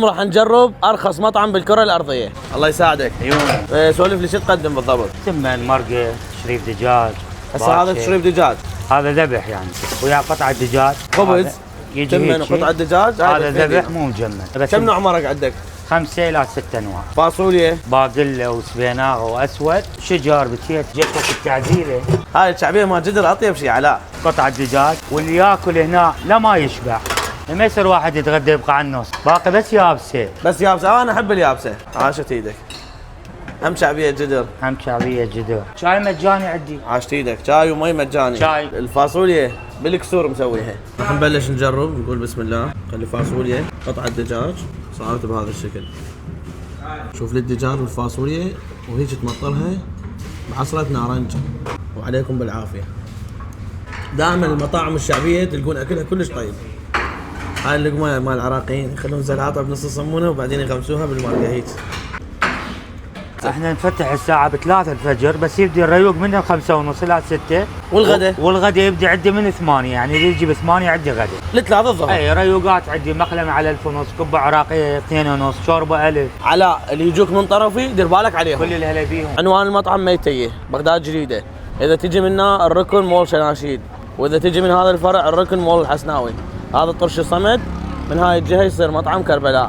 راح نجرب ارخص مطعم بالكره الارضيه. الله يساعدك. عيوني. سولف لي شو تقدم بالضبط؟ سمن، مرقه، شريف دجاج. هسه هذا شريف دجاج، هذا ذبح يعني، ويا قطعه دجاج. خبز، يجي سمن وقطعه دجاج. هذا ذبح مو مجمد. كم نوع مرق عندك؟ 5 إلى 6 انواع. فاصوليا، باقله وسبيناغ واسود، شجر، بتيت، جتك التعزيله. هاي الشعبيه ما جدر اطيب شيء علاء. قطعه دجاج، واللي ياكل هنا لا ما يشبع. ما يصير واحد يتغدى يبقى على النص، باقي بس يابسه. بس يابسه، انا احب اليابسه. عاشت ايدك. هم شعبيه جدر. هم شعبيه جدر. شاي مجاني عندي. عاشت ايدك، شاي ومي مجاني. شاي. الفاصوليا بالكسور مسويها. راح نبلش نجرب. نقول بسم الله. خلي فاصوليا، قطعه دجاج صارت بهذا الشكل. شوف لي الدجاج والفاصوليا وهيك تمطرها بعصرة نارنج. وعليكم بالعافيه. دائما المطاعم الشعبيه تلقون اكلها كلش طيب. هاي اللقمه مال العراقيين يخلون زلعاطه بنص الصمونه وبعدين يغمسوها بالمارقه هيك. احنا نفتح الساعة 3 الفجر، بس يبدي الريوق من 5:30 إلى 6. والغدا؟ والغدا يبدي عندي من 8، يعني اللي يجي ب8 عندي غدا. ل3 الظهر. اي ريوقات عندي، مقلمة على 1500، كبة عراقية 2.5، شوربة 1000. علاء اللي يجوك من طرفي دير بالك عليهم. كل الهلا بيهم. عنوان المطعم ميتيه بغداد جديدة. إذا تجي منا الركن مول شناشيد، وإذا تجي من هذا الفرع الركن مول الحسناوي. هذا طرش صمد، من هاي الجهة يصير مطعم كربلاء.